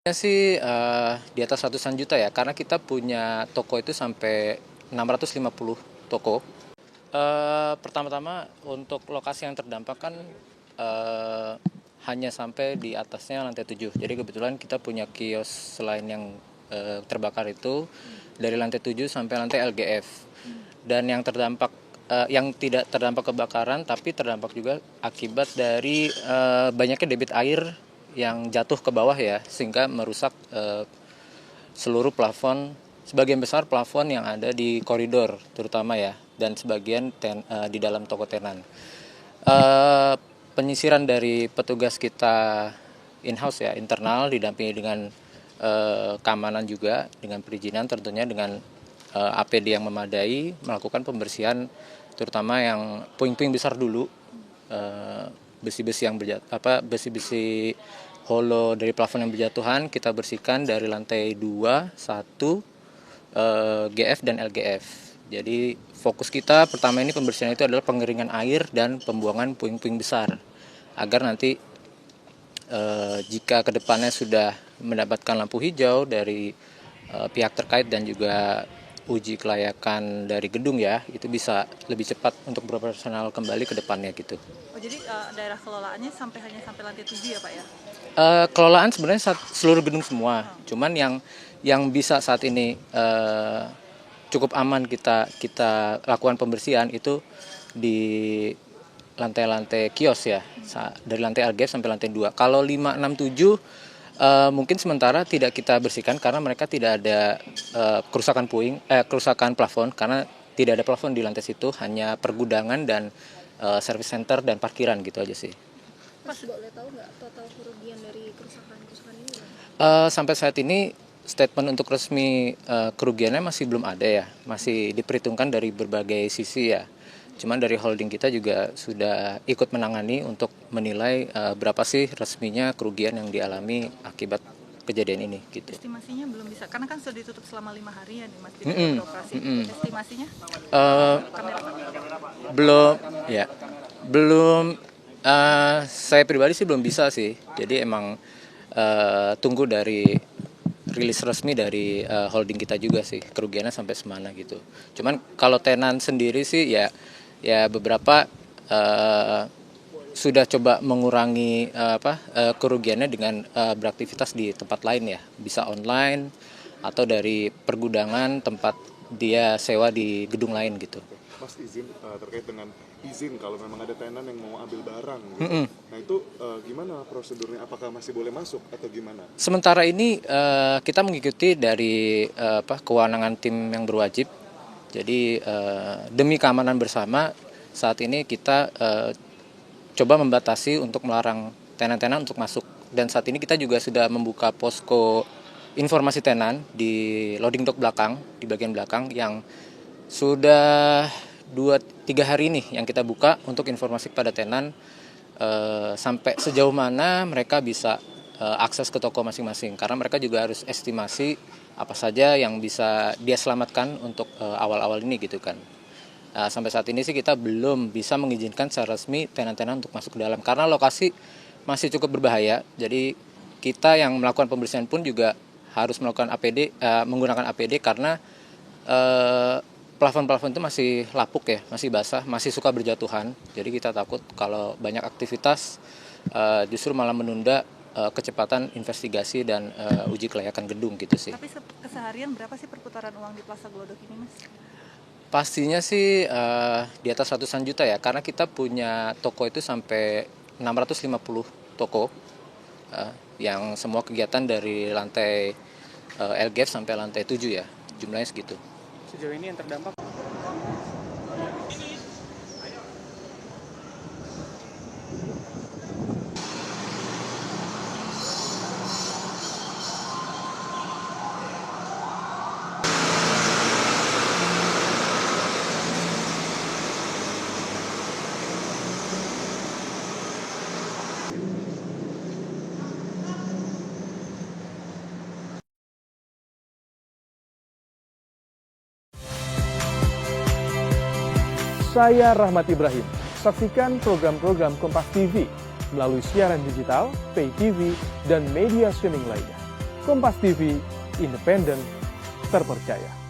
Ya sih di atas ratusan juta ya, karena kita punya toko itu sampai 650 toko. Pertama-tama untuk lokasi yang terdampak kan eh, hanya sampai di atasnya lantai 7. Jadi kebetulan kita punya kios selain yang terbakar itu dari lantai 7 sampai lantai LGF. Dan yang terdampak yang tidak terdampak kebakaran tapi terdampak juga akibat dari banyaknya debit air yang jatuh ke bawah ya, sehingga merusak seluruh plafon, sebagian besar plafon yang ada di koridor terutama ya, dan sebagian di dalam toko tenan. Eh, Penyisiran dari petugas kita in-house ya, internal, didampingi dengan keamanan juga, dengan perizinan tentunya, dengan APD yang memadai, melakukan pembersihan terutama yang puing-puing besar dulu, besi-besi yang besi-besi holo dari plafon yang berjatuhan kita bersihkan dari lantai 2, 1, GF dan LGF. Jadi fokus kita pertama ini pembersihan itu adalah pengeringan air dan pembuangan puing-puing besar, agar nanti jika kedepannya sudah mendapatkan lampu hijau dari pihak terkait dan juga uji kelayakan dari gedung ya, itu bisa lebih cepat untuk beroperasional kembali ke depannya gitu. Oh, jadi daerah kelolaannya hanya sampai lantai 7 ya Pak ya? Kelolaan sebenarnya seluruh gedung semua, cuman yang bisa saat ini cukup aman kita lakukan pembersihan itu di lantai-lantai kios ya, dari lantai LGF sampai lantai 2. Kalau 5, 6, 7 mungkin sementara tidak kita bersihkan karena mereka tidak ada kerusakan plafon, karena tidak ada plafon di lantai situ, hanya pergudangan dan service center dan parkiran gitu aja sih. Mas boleh tahu nggak total kerugian dari kerusakan ini? Sampai saat ini statement untuk resmi kerugiannya masih belum ada ya, masih diperhitungkan dari berbagai sisi ya. Cuman dari holding kita juga sudah ikut menangani untuk menilai berapa sih resminya kerugian yang dialami akibat kejadian ini gitu. Estimasinya belum bisa, karena kan sudah ditutup selama 5 hari ya nih Mas, tidak beroperasi. Estimasinya? Belum ya, belum. Saya pribadi sih belum bisa sih. Jadi emang tunggu dari rilis resmi dari holding kita juga sih kerugiannya sampai semana gitu. Cuman kalau tenan sendiri sih ya beberapa sudah coba mengurangi kerugiannya dengan beraktivitas di tempat lain ya, bisa online atau dari pergudangan tempat dia sewa di gedung lain gitu. Mas, izin terkait dengan izin kalau memang ada tenan yang mau ambil barang gitu. Nah itu gimana prosedurnya? Apakah masih boleh masuk atau gimana? Sementara ini kita mengikuti dari kewenangan tim yang berwajib. Jadi demi keamanan bersama saat ini kita coba membatasi untuk melarang tenan-tenan untuk masuk. Dan saat ini kita juga sudah membuka posko informasi tenan di loading dock belakang, di bagian belakang, yang sudah 2-3 hari ini yang kita buka untuk informasi kepada tenan sampai sejauh mana mereka bisa akses ke toko masing-masing, karena mereka juga harus estimasi apa saja yang bisa dia selamatkan untuk awal-awal ini gitu kan. Sampai saat ini sih kita belum bisa mengizinkan secara resmi tenan-tenan untuk masuk ke dalam karena lokasi masih cukup berbahaya. Jadi kita yang melakukan pembersihan pun juga harus melakukan APD, menggunakan APD karena plafon-plafon itu masih lapuk ya, masih basah, masih suka berjatuhan. Jadi kita takut kalau banyak aktivitas justru malah menunda kecepatan investigasi dan uji kelayakan gedung gitu sih. Tapi keseharian berapa sih perputaran uang di Plaza Glodok ini Mas? Pastinya sih di atas ratusan juta ya, karena kita punya toko itu sampai 650 toko yang semua kegiatan dari lantai LGF sampai lantai 7 ya, jumlahnya segitu. Sejauh ini yang terdampak. Saya Rahmat Ibrahim. Saksikan program-program Kompas TV melalui siaran digital, pay TV, dan media streaming lainnya. Kompas TV, independen, terpercaya.